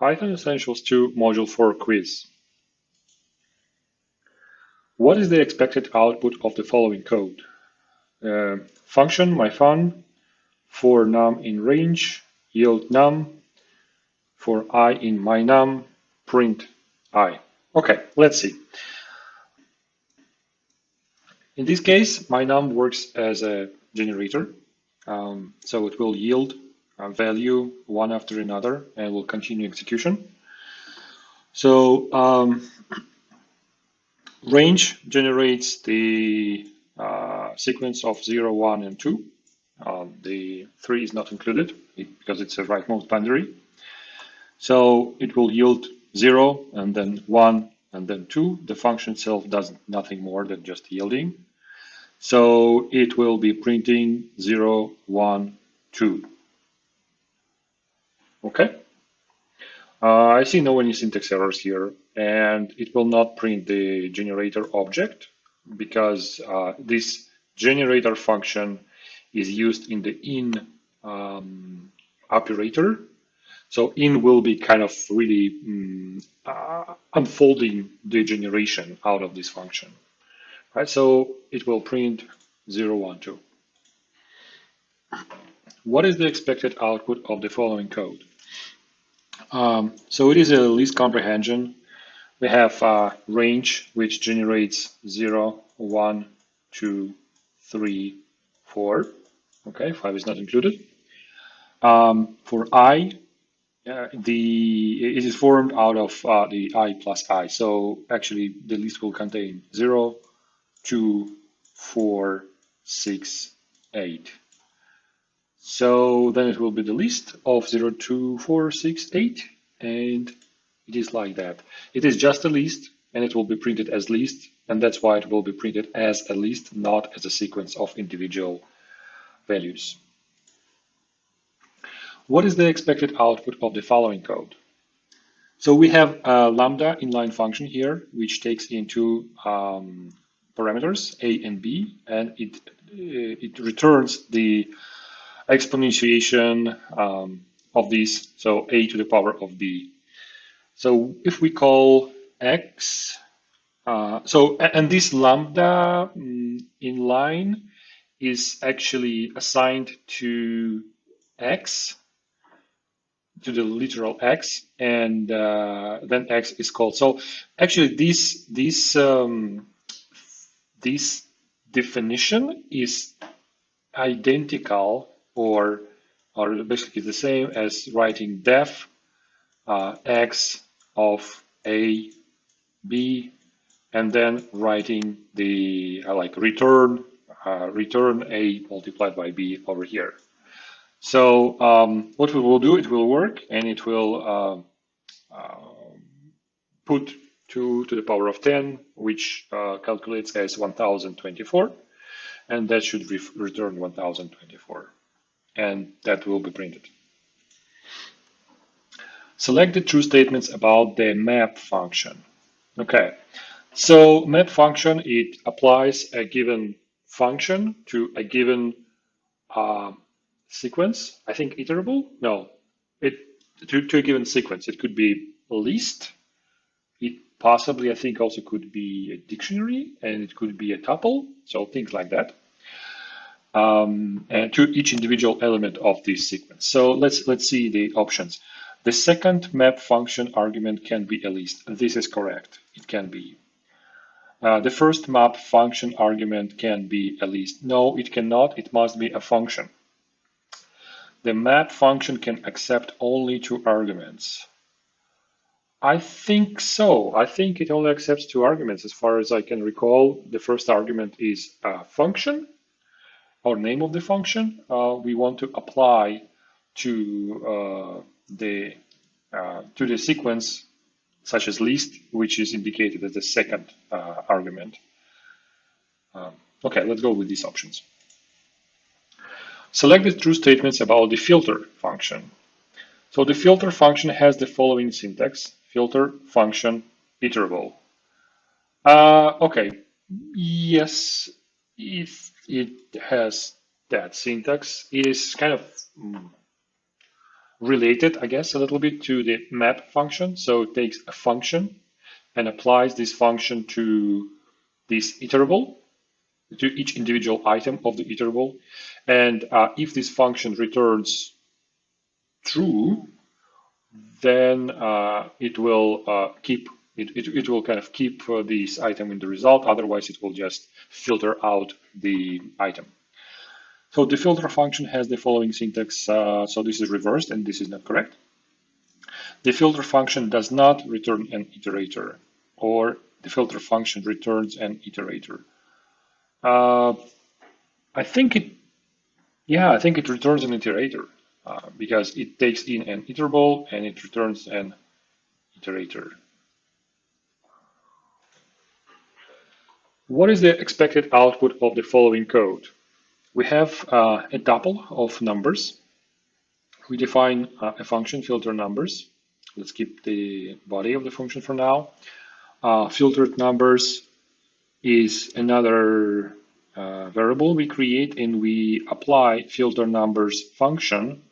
Python Essentials 2 Module 4 quiz. What is the expected output of the following code? Function myFun, for num in range, yield num, for I in mynum, print I. Okay, let's see. In this case, mynum works as a generator, so it will yield a value one after another and will continue execution. So range generates the sequence of 0, 1, and 2. The 3 is not included because it's a right mode boundary. So it will yield 0 and then 1 and then 2. The function itself does nothing more than just yielding. So it will be printing 0, 1, 2. Okay. I see no any syntax errors here, and it will not print the generator object because this generator function is used in the in operator. So in will be kind of really unfolding the generation out of this function. Right, so it will print 0, 1, 2. What is the expected output of the following code? So it is a list comprehension. We have range, which generates 0, 1, 2, 3, 4. Okay, 5 is not included. For I, it is formed out of the I plus I. So actually, the list will contain 0, 2, 4, 6, 8. So then it will be the list of 0, 2, 4, 6, 8, and it is like that. It is just a list, and it will be printed as list, and that's why it will be printed as a list, not as a sequence of individual values. What is the expected output of the following code? So we have a Lambda inline function here, which takes into parameters A and B, and it returns the exponentiation of these, so A to the power of B. So if we call X, and this Lambda inline is actually assigned to X, to the literal X, and then X is called. So actually this definition is identical or basically the same as writing def X of A, B, and then writing the return A multiplied by B over here. So what we will do, it will work, and it will put 2 to the power of 10, which calculates as 1024, and that should return 1024, and that will be printed. Select the true statements about the map function. Okay, so map function, it applies a given function to a given sequence. I think iterable? No, to a given sequence. It could be a list. It possibly, I think, also could be a dictionary, and it could be a tuple. So things like that. And to each individual element of this sequence. So let's see the options. The second map function argument can be a list. This is correct. It can be. The first map function argument can be a list. No, it cannot. It must be a function. The map function can accept only 2 arguments. I think so. I think it only accepts 2 arguments. As far as I can recall, the first argument is a function, or name of the function. We want to apply to the sequence, such as list, which is indicated as the second argument. Okay, let's go with these options. Select the true statements about the filter function. So the filter function has the following syntax: filter function iterable. Okay, yes, if it has that syntax, it is kind of related, I guess, a little bit to the map function. So it takes a function and applies this function to this iterable, to each individual item of the iterable. And if this function returns true, then it will it will kind of keep this item in the result. Otherwise, it will just filter out the item. So the filter function has the following syntax. So this is reversed, and this is not correct. The filter function does not return an iterator, or the filter function returns an iterator. I think it, yeah, I think it returns an iterator because it takes in an iterable and it returns an iterator. What is the expected output of the following code? We have a tuple of numbers. We define a function, filter numbers. Let's keep the body of the function for now. Filtered numbers is another variable we create, and we apply filter numbers function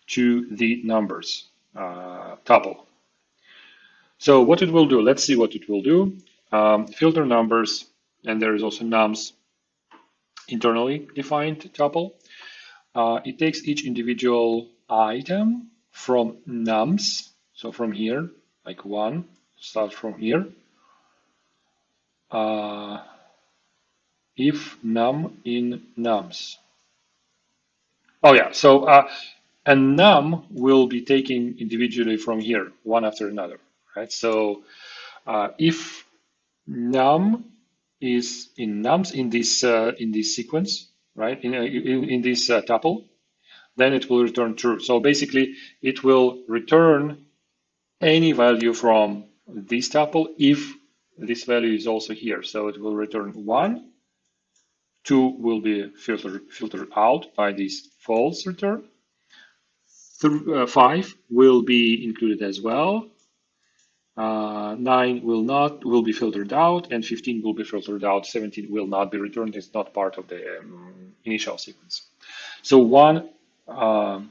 to the numbers tuple. So what it will do, let's see what it will do. Filter numbers, and there is also nums internally defined tuple. It takes each individual item from nums, so from here, like 1, start from here. If num in nums. Oh yeah, so a num will be taken individually from here, one after another, right? So if num is in nums in this sequence, right? In this tuple, then it will return true. So basically, it will return any value from this tuple if this value is also here. So it will return 1. 2 will be filtered out by this false return. 5 will be included as well. 9 will be filtered out, and 15 will be filtered out. 17 will not be returned. It's not part of the initial sequence. So 1, 1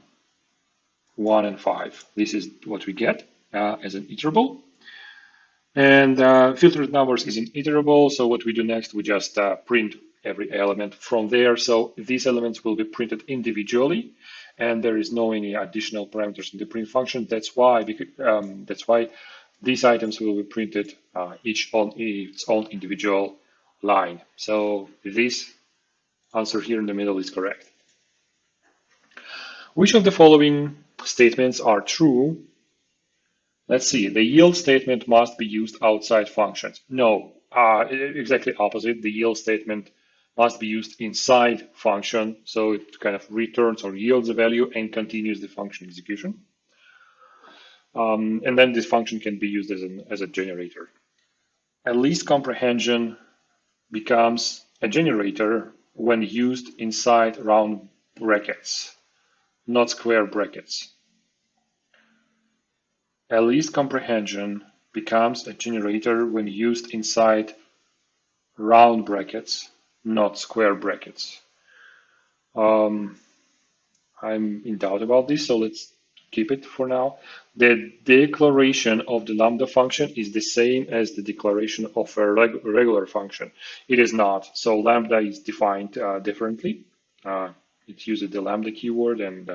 and 5. This is what we get as an iterable. And filtered numbers is an iterable. So what we do next, we just print every element from there. So these elements will be printed individually, and there is no any additional parameters in the print function. That's why these items will be printed each on its own individual line. So this answer here in the middle is correct. Which of the following statements are true? Let's see, the yield statement must be used outside functions. No, exactly opposite. The yield statement must be used inside function, so it kind of returns or yields a value and continues the function execution. And then this function can be used as a generator. At least comprehension becomes a generator when used inside round brackets, not square brackets. At least comprehension becomes a generator when used inside round brackets, not square brackets. I'm in doubt about this, so let's keep it for now. The declaration of the Lambda function is the same as the declaration of a regular function. It is not. So Lambda is defined differently. It uses the Lambda keyword, and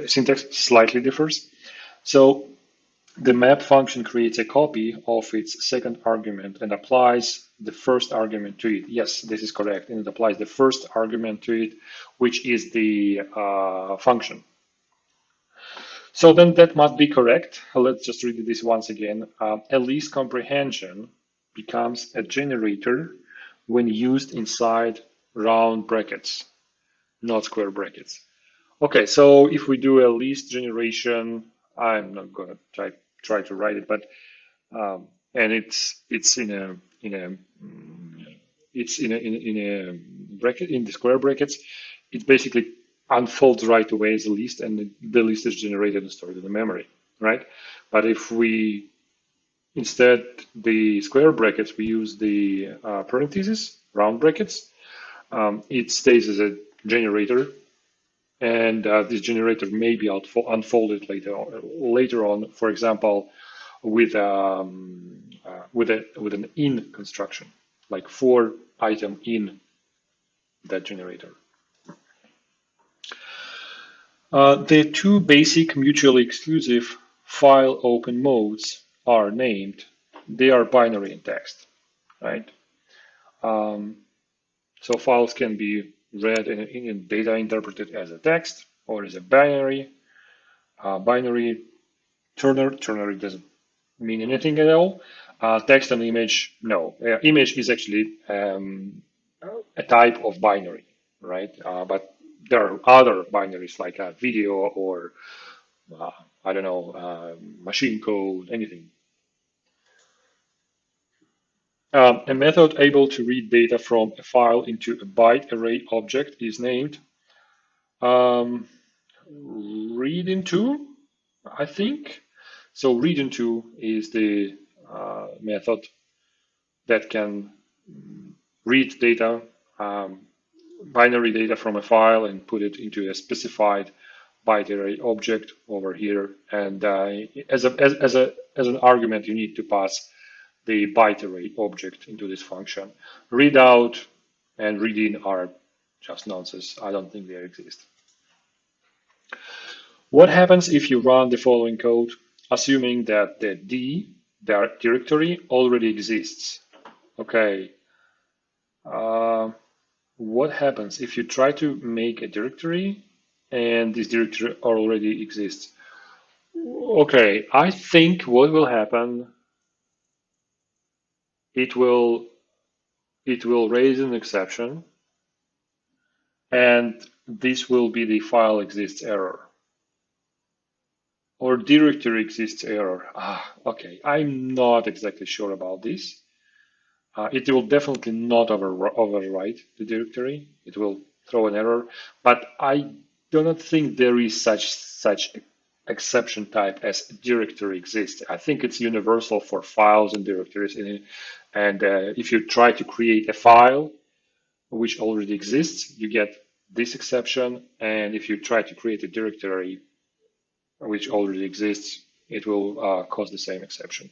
syntax slightly differs. So the map function creates a copy of its second argument and applies the first argument to it. Yes, this is correct. And it applies the first argument to it, which is the function. So then that must be correct. Let's just read this once again. At least comprehension becomes a generator when used inside round brackets, not square brackets. Okay, so if we do a least generation, I'm not going to try to write it, but and it's in a bracket, in the square brackets. It basically unfolds right away as a list, and the list is generated and stored in the memory, right? But if we instead the square brackets, we use the parentheses, round brackets, it stays as a generator and this generator may be unfolded later on, for example, with with an in construction, like for item in that generator. The two basic mutually exclusive file open modes are named. They are binary and text, right? So files can be read and data interpreted as a text or as a binary. Binary ternary doesn't mean anything at all. Text and image, no. Image is actually a type of binary, right? But there are other binaries like video or I don't know, machine code, anything. A method able to read data from a file into a byte array object is named read into, I think. So read into is the method that can read data, binary data from a file and put it into a specified byte array object over here. And as an argument, you need to pass the byte array object into this function. Read out and read in are just nonsense. I don't think they exist. What happens if you run the following code, assuming that the directory already exists? Okay. What happens if you try to make a directory and this directory already exists? Okay, I think what will happen, it will raise an exception, and this will be the file exists error or directory exists error. Okay, I'm not exactly sure about this. It will definitely not overwrite the directory. It will throw an error, but I do not think there is such exception type as directory exists. I think it's universal for files and directories. And if you try to create a file which already exists, you get this exception. And if you try to create a directory which already exists, it will cause the same exception.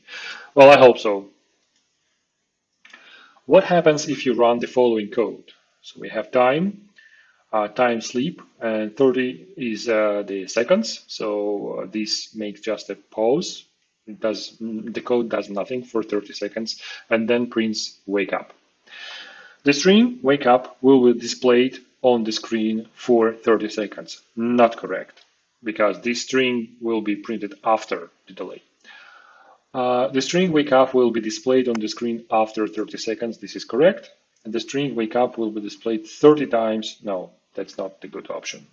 Well, I hope so. What happens if you run the following code? So we have time, time sleep, and 30 is the seconds. So this makes just a pause. The code does nothing for 30 seconds and then prints wake up. The string wake up will be displayed on the screen for 30 seconds. Not correct, because this string will be printed after the delay. The string wake up will be displayed on the screen after 30 seconds. This is correct. And the string wake up will be displayed 30 times. No, that's not the good option.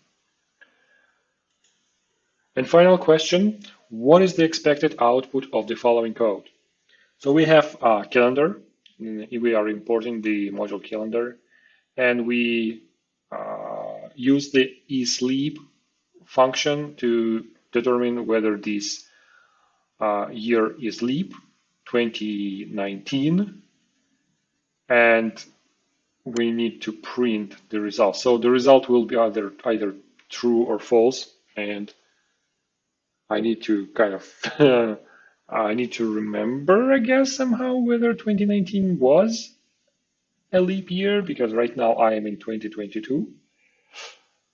And final question, what is the expected output of the following code? So we have a calendar. We are importing the module calendar, and we use the eSleep function to determine whether this year is leap 2019, and we need to print the result. So the result will be either true or false, and I need to kind of I need to remember, I guess, somehow whether 2019 was a leap year, because right now I am in 2022.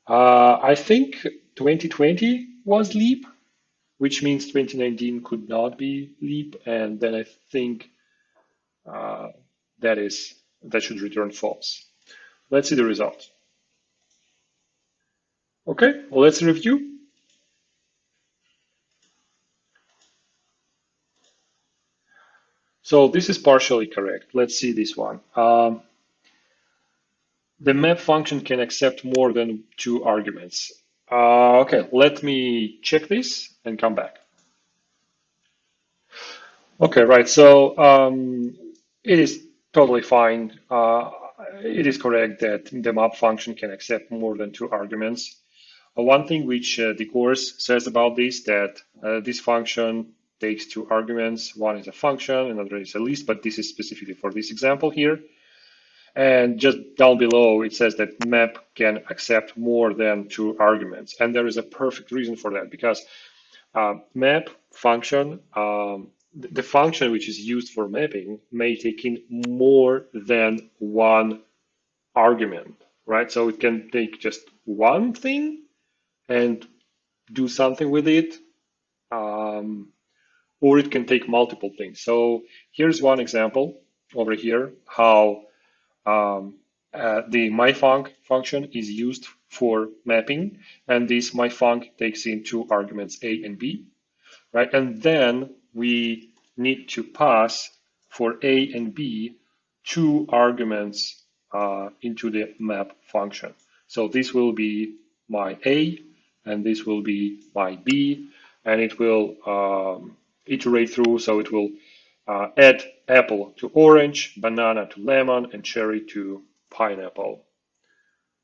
I think 2020 was leap, which means 2019 could not be leap, and then I think that should return false. Let's see the result. Okay, well, let's review. So this is partially correct. Let's see this one. The map function can accept more than 2 arguments. Okay, let me check this and come back. Okay, right. So it is totally fine. It is correct that the map function can accept more than 2 arguments. One thing which the course says about this, that this function takes 2 arguments. One is a function, another is a list, but this is specifically for this example here. And just down below, it says that map can accept more than 2 arguments. And there is a perfect reason for that, because map function, the function which is used for mapping may take in more than 1 argument, right? So it can take just one thing and do something with it, or it can take multiple things. So here's one example over here, how the myfunc function is used for mapping, and this myfunc takes in 2 arguments, a and b, right? And then we need to pass for a and b 2 arguments into the map function. So this will be my a, and this will be my b, and it will iterate through. So it will add apple to orange, banana to lemon, and cherry to pineapple.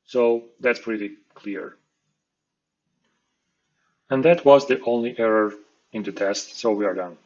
So that's pretty clear. And that was the only error in the test, so we are done.